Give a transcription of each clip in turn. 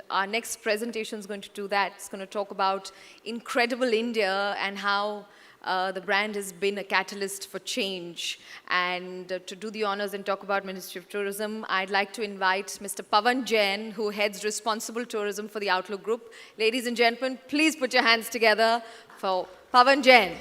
our next presentation is going to do that. It's going to talk about Incredible India and how the brand has been a catalyst for change. And to do the honors and talk about Ministry of Tourism, I'd like to invite Mr. Pavan Jain, who heads Responsible Tourism for the Outlook Group. Ladies and gentlemen, please put your hands together for Pavan Jain.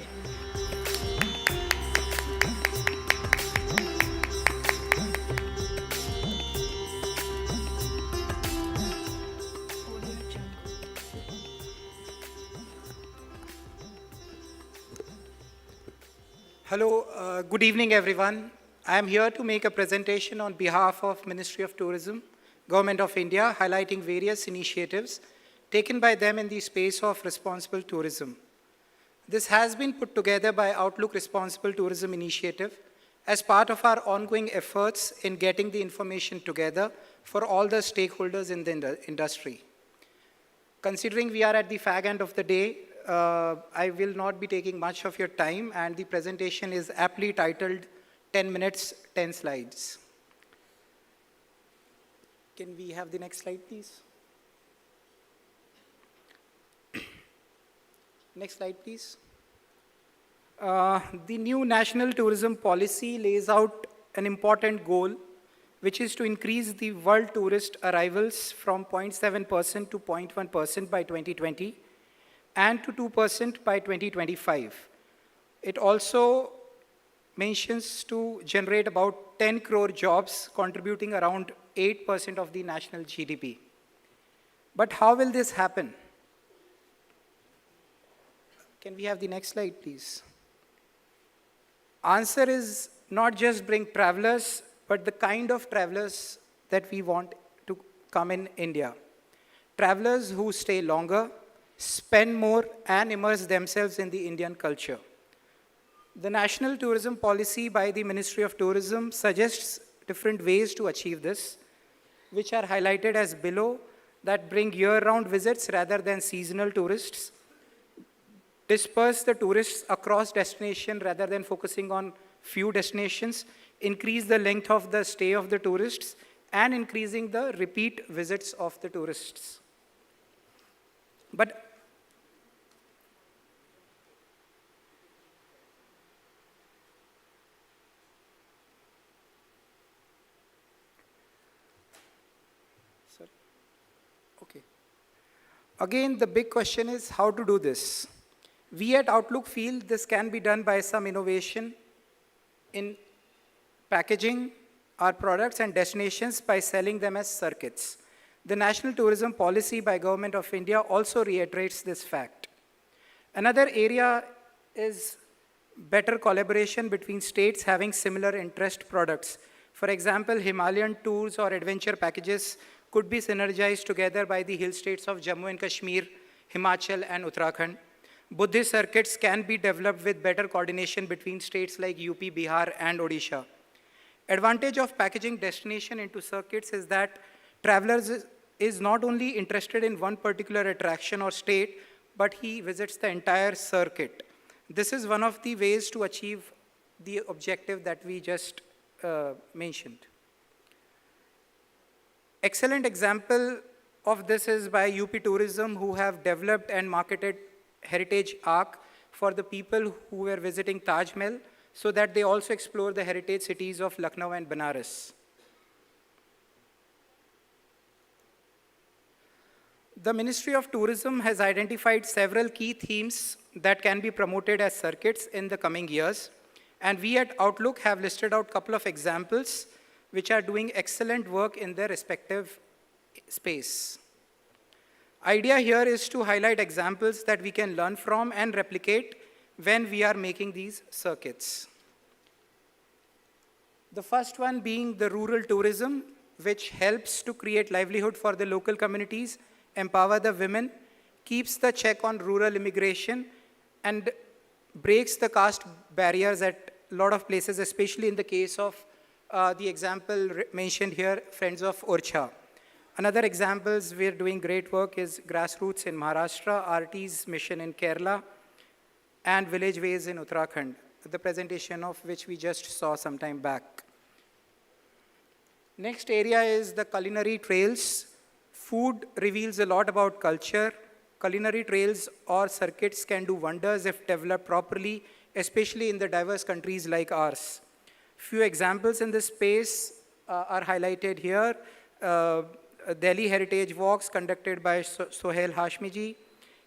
Hello, good evening everyone. I am here to make a presentation on behalf of Ministry of Tourism, Government of India, highlighting various initiatives taken by them in the space of responsible tourism. This has been put together by Outlook Responsible Tourism Initiative as part of our ongoing efforts in getting the information together for all the stakeholders in the industry. Considering we are at the fag end of the day, I will not be taking much of your time, and the presentation is aptly titled 10 minutes, 10 slides. Can we have the next slide, please? Next slide, please. The new National Tourism Policy lays out an important goal, which is to increase the world tourist arrivals from 0.7% to 0.1% by 2020. And to 2% by 2025. It also mentions to generate about 10 crore jobs, contributing around 8% of the national GDP. But how will this happen? Can we have the next slide, please? Answer is not just bring travelers, but the kind of travelers that we want to come in India. Travelers who stay longer, spend more, and immerse themselves in the Indian culture. The National Tourism Policy by the Ministry of Tourism suggests different ways to achieve this, which are highlighted as below, that bring year-round visits rather than seasonal tourists, disperse the tourists across destination rather than focusing on few destinations, increase the length of the stay of the tourists, and increasing the repeat visits of the tourists. But again, the big question is how to do this. We at Outlook feel this can be done by some innovation in packaging our products and destinations by selling them as circuits. The National Tourism Policy by Government of India also reiterates this fact. Another area is better collaboration between states having similar interest products. For example, Himalayan tours or adventure packages could be synergized together by the hill states of Jammu and Kashmir, Himachal, and Uttarakhand. Buddhist circuits can be developed with better coordination between states like UP, Bihar, and Odisha. Advantage of packaging destination into circuits is that travelers is not only interested in one particular attraction or state, but he visits the entire circuit. This is one of the ways to achieve the objective that we just mentioned. Excellent example of this is by UP Tourism, who have developed and marketed Heritage Arc for the people who were visiting Taj Mahal, so that they also explore the heritage cities of Lucknow and Banaras. The Ministry of Tourism has identified several key themes that can be promoted as circuits in the coming years. And we at Outlook have listed out a couple of examples which are doing excellent work in their respective space. Idea here is to highlight examples that we can learn from and replicate when we are making these circuits. The first one being the rural tourism, which helps to create livelihood for the local communities, empower the women, keeps the check on rural immigration, and breaks the caste barriers at a lot of places, especially in the case of the example mentioned here, Friends of Orchha. Another examples we're doing great work is Grassroots in Maharashtra, RT's mission in Kerala, and Village Ways in Uttarakhand, the presentation of which we just saw some time back. Next area is the culinary trails Food reveals a lot about culture. Culinary trails or circuits can do wonders if developed properly, especially in the diverse countries like ours. Few examples in this space are highlighted here. Delhi Heritage Walks conducted by Sohail Hashmiji.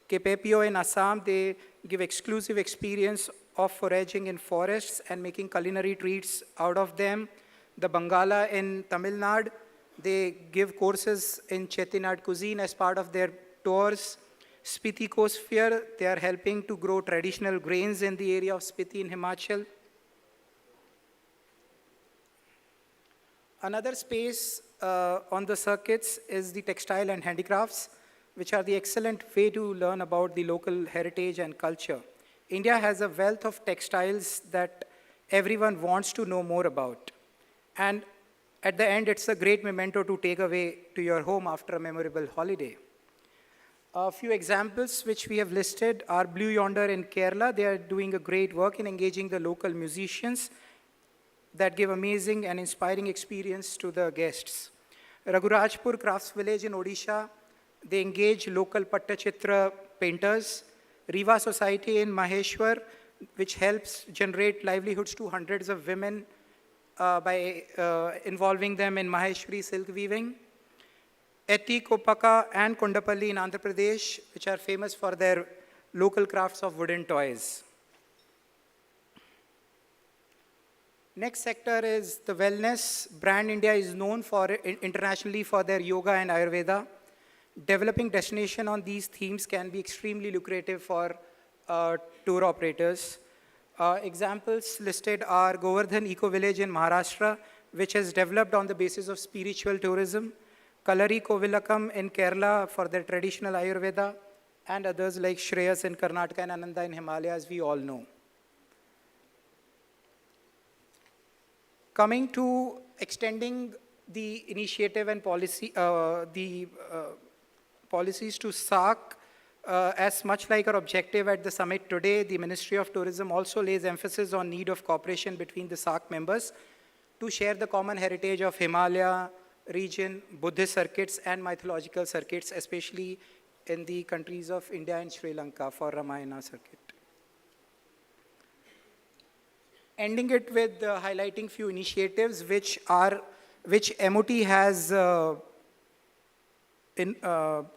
Kepepio in Assam, they give exclusive experience of foraging in forests and making culinary treats out of them. The Bangala in Tamil Nadu, they give courses in Chettinad cuisine as part of their tours. Spiti Coast Fair, they are helping to grow traditional grains in the area of Spiti in Himachal. Another space on the circuits is the textile and handicrafts, which are the excellent way to learn about the local heritage and culture. India has a wealth of textiles that everyone wants to know more about. And at the end, it's a great memento to take away to your home after a memorable holiday. A few examples which we have listed are Blue Yonder in Kerala. They are doing a great work in engaging the local musicians that give amazing and inspiring experience to the guests. Raghurajpur Crafts Village in Odisha, they engage local Pattachitra painters. Riva Society in Maheshwar, which helps generate livelihoods to hundreds of women by involving them in Maheshwari silk weaving. Eti, Kopaka and Kondapalli in Andhra Pradesh, which are famous for their local crafts of wooden toys. Next sector is the wellness. Brand India is known for internationally for their yoga and Ayurveda. Developing destination on these themes can be extremely lucrative for tour operators. Examples listed are Govardhan Eco Village in Maharashtra, which has developed on the basis of spiritual tourism. Kalari Kovilakam in Kerala for their traditional Ayurveda, and others like Shreyas in Karnataka and Ananda in Himalayas, we all know. Coming to extending the initiative and policy, policies to SAARC, as much like our objective at the summit today, the Ministry of Tourism also lays emphasis on need of cooperation between the SAARC members to share the common heritage of Himalaya region, Buddhist circuits, and mythological circuits, especially in the countries of India and Sri Lanka for Ramayana circuit. Ending it with highlighting few initiatives which MOT has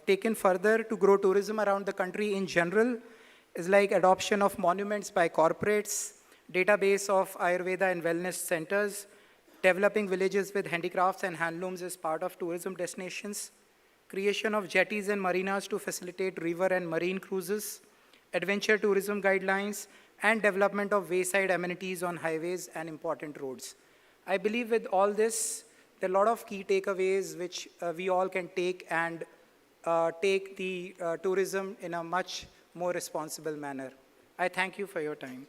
taken further to grow tourism around the country in general is like adoption of monuments by corporates, database of Ayurveda and wellness centers, developing villages with handicrafts and handlooms as part of tourism destinations, creation of jetties and marinas to facilitate river and marine cruises, adventure tourism guidelines, and development of wayside amenities on highways and important roads. I believe with all this, there are a lot of key takeaways which we all can take and take the tourism in a much more responsible manner. I thank you for your time.